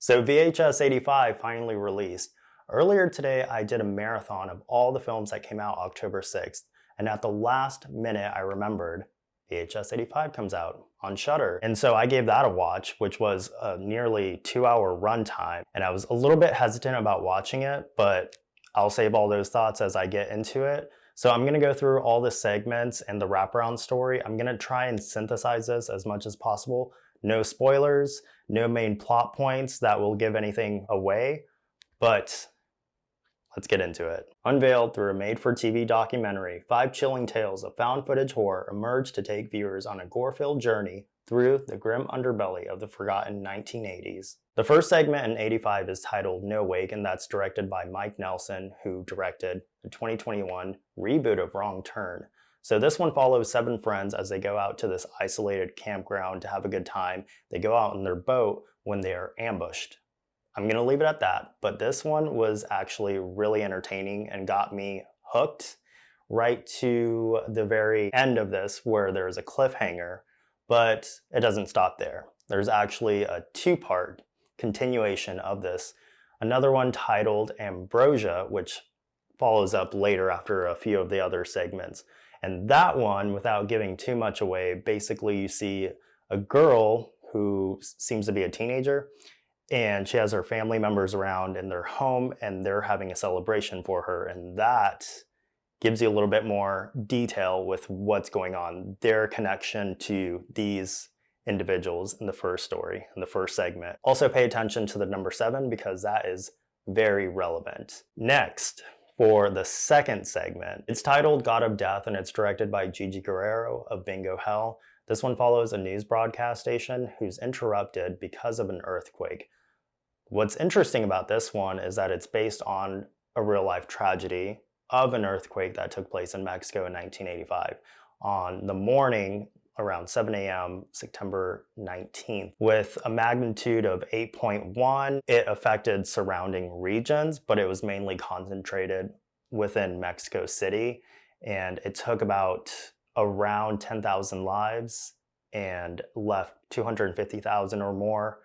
So VHS 85 finally released. Earlier today, I did a marathon of all the films that came out October 6th, and at the last minute I remembered VHS 85 comes out on Shudder. And so I gave that a watch, which was a nearly 2-hour runtime, and I was a little bit hesitant about watching it, but I'll save all those thoughts as I get into it. So I'm gonna go through all the segments and the wraparound story. I'm gonna try and synthesize this as much as possible. No spoilers, no main plot points that will give anything away, but let's get into it. Unveiled through a made-for-TV documentary, 5 chilling tales of found footage horror emerge to take viewers on a gore-filled journey through the grim underbelly of the forgotten 1980s. The first segment in 85 is titled No Wake, and that's directed by Mike Nelson, who directed the 2021 reboot of Wrong Turn. So this one follows 7 friends as they go out to this isolated campground to have a good time. They go out in their boat when they are ambushed. I'm gonna leave it at that, but this one was actually really entertaining and got me hooked right to the very end of this where there's a cliffhanger, but it doesn't stop there. There's actually a 2-part continuation of this. Another one titled Ambrosia, which follows up later after a few of the other segments. And that one, without giving too much away, basically you see a girl who seems to be a teenager, and she has her family members around in their home, and they're having a celebration for her, and that gives you a little bit more detail with what's going on, their connection to these individuals in the first story, in the first segment. Also pay attention to the number 7 because that is very relevant. Next, for the second segment, it's titled God of Death, and it's directed by Gigi Guerrero of Bingo Hell. This one follows a news broadcast station who's interrupted because of an earthquake. What's interesting about this one is that it's based on a real-life tragedy of an earthquake that took place in Mexico in 1985. On the morning around 7 a.m. September 19th, with a magnitude of 8.1, it affected surrounding regions, but it was mainly concentrated within Mexico City, and it took about around 10,000 lives and left 250,000 or more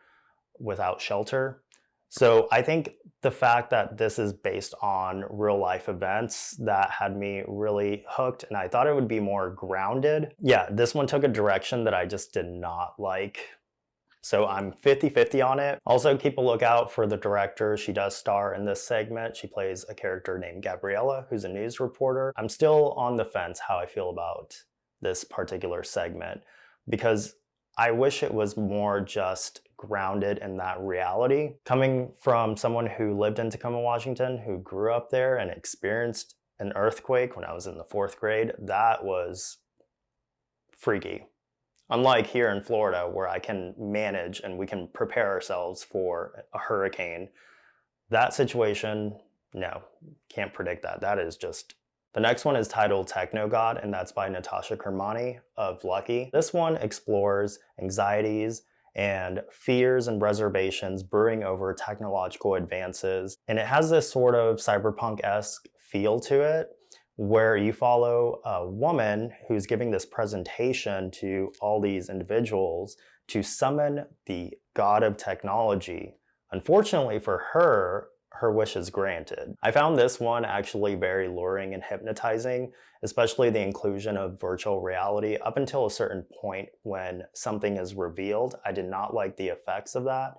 without shelter. So I think the fact that this is based on real life events that had me really hooked, and I thought it would be more grounded. Yeah, this one took a direction that I just did not like. So I'm 50-50 on it. Also keep a lookout for the director. She does star in this segment. She plays a character named Gabriella, who's a news reporter. I'm still on the fence how I feel about this particular segment because I wish it was more just grounded in that reality. Coming from someone who lived in Tacoma, Washington, who grew up there and experienced an earthquake when I was in the 4th grade, that was freaky. Unlike here in Florida, where I can manage and we can prepare ourselves for a hurricane, that situation, no, can't predict that. That is just... The next one is titled Techn God, and that's by Natasha Kermani of Lucky. This one explores anxieties and fears and reservations brewing over technological advances. And it has this sort of cyberpunk-esque feel to it, where you follow a woman who's giving this presentation to all these individuals to summon the god of technology. Unfortunately for her, her wish is granted. I found this one actually very luring and hypnotizing, especially the inclusion of virtual reality up until a certain point when something is revealed. I did not like the effects of that,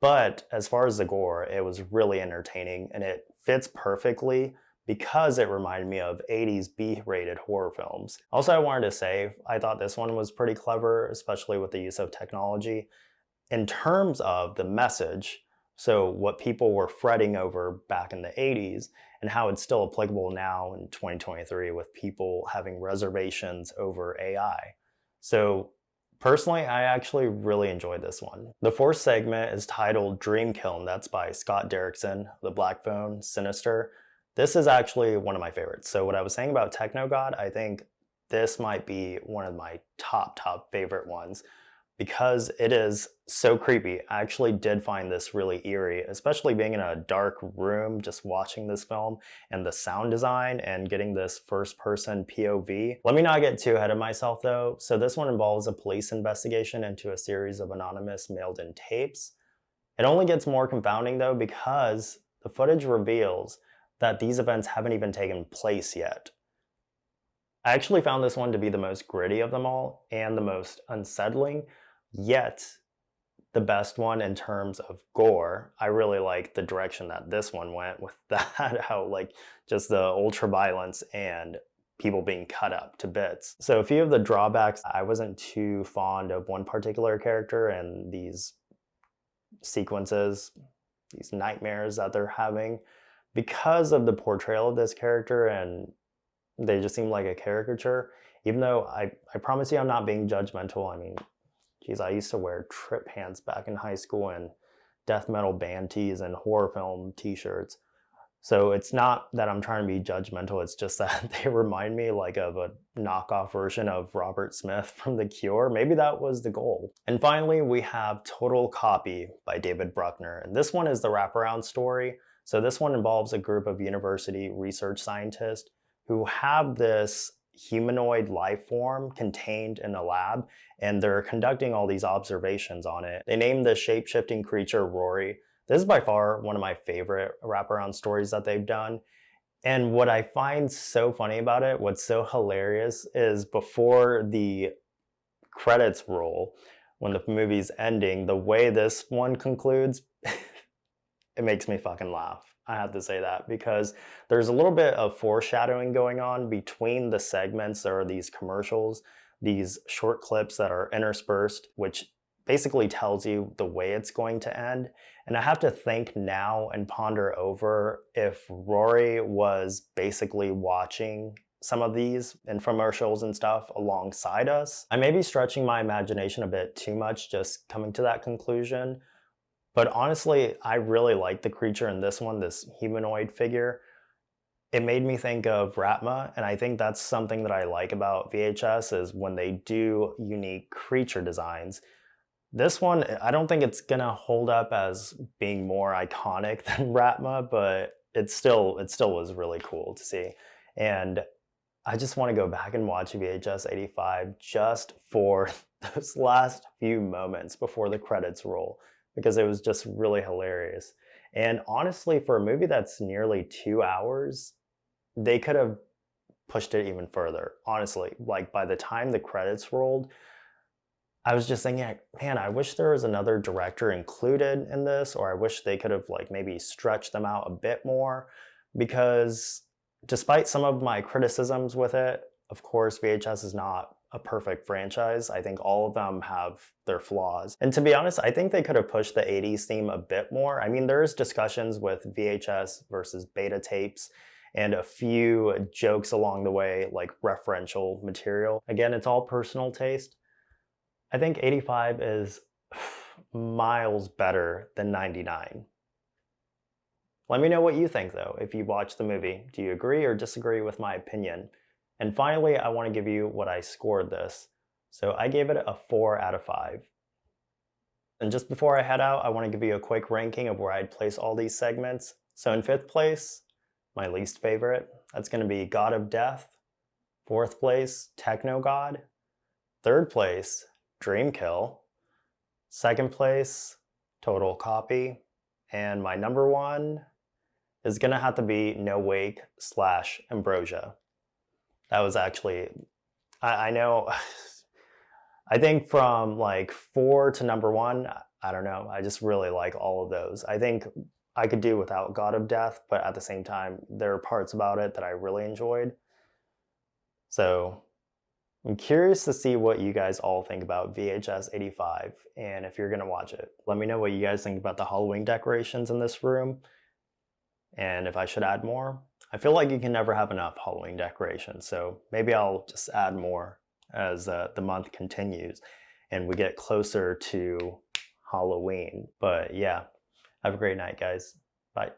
but as far as the gore, it was really entertaining and it fits perfectly because it reminded me of 80s B-rated horror films. Also, I wanted to say, I thought this one was pretty clever, especially with the use of technology. In terms of the message, so what people were fretting over back in the 80s and how it's still applicable now in 2023 with people having reservations over AI. So personally, I actually really enjoyed this one. The 4th segment is titled Dream Kiln. That's by Scott Derrickson, The Black Phone, Sinister. This is actually one of my favorites. So what I was saying about Techn God, I think this might be one of my top favorite ones because it is so creepy. I actually did find this really eerie, especially being in a dark room, just watching this film, and the sound design and getting this first-person POV. Let me not get too ahead of myself though. So this one involves a police investigation into a series of anonymous mailed-in tapes. It only gets more confounding though because the footage reveals that these events haven't even taken place yet. I actually found this one to be the most gritty of them all and the most unsettling, yet the best one in terms of gore. I really like the direction that this one went with that, how like just the ultra violence and people being cut up to bits. So a few of the drawbacks, I wasn't too fond of one particular character and these sequences, these nightmares that they're having because of the portrayal of this character, and they just seem like a caricature. Even though I promise you I'm not being judgmental. I mean, geez, I used to wear trip pants back in high school and death metal band tees and horror film t-shirts. So it's not that I'm trying to be judgmental, it's just that they remind me like of a knockoff version of Robert Smith from The Cure. Maybe that was the goal. And finally, we have Total Copy by David Bruckner. And this one is the wraparound story. So this one involves a group of university research scientists who have this humanoid life form contained in a lab, and they're conducting all these observations on it. They named the shape-shifting creature Rory. This is by far one of my favorite wraparound stories that they've done. And what I find so funny about it, what's so hilarious, is before the credits roll, when the movie's ending, the way this one concludes, it makes me fucking laugh. I have to say that because there's a little bit of foreshadowing going on between the segments. There are these commercials, these short clips that are interspersed, which basically tells you the way it's going to end. And I have to think now and ponder over if Rory was basically watching some of these infomercials and stuff alongside us. I may be stretching my imagination a bit too much just coming to that conclusion. But honestly, I really like the creature in this one, this humanoid figure. It made me think of Ratma, and I think that's something that I like about VHS is when they do unique creature designs. This one, I don't think it's gonna hold up as being more iconic than Ratma, but it still was really cool to see. And I just want to go back and watch VHS 85 just for those last few moments before the credits roll, because it was just really hilarious. And honestly, for a movie that's nearly 2 hours, they could have pushed it even further. Honestly, like by the time the credits rolled, I was just thinking, man, I wish there was another director included in this, or I wish they could have like maybe stretched them out a bit more, because despite some of my criticisms with it, of course, VHS is not a perfect franchise. I think all of them have their flaws. And to be honest, I think they could have pushed the 80s theme a bit more. I mean, there's discussions with VHS versus beta tapes and a few jokes along the way, like referential material. Again, it's all personal taste. I think 85 is miles better than 99. Let me know what you think though, if you watched the movie. Do you agree or disagree with my opinion? And finally, I want to give you what I scored this. So I gave it a 4 out of 5. And just before I head out, I want to give you a quick ranking of where I'd place all these segments. So in 5th place, my least favorite, that's going to be God of Death. 4th place, Techn God. 3rd place, Dreamkill. 2nd place, Total Copy. And my number 1 is going to have to be No Wake / Ambrosia. That was actually, I know, I think from like 4 to number 1, I don't know. I just really like all of those. I think I could do without God of Death, but at the same time, there are parts about it that I really enjoyed. So I'm curious to see what you guys all think about VHS 85 and if you're going to watch it. Let me know what you guys think about the Halloween decorations in this room and if I should add more. I feel like you can never have enough Halloween decorations, so maybe I'll just add more as the month continues and we get closer to Halloween. But yeah, have a great night, guys. Bye.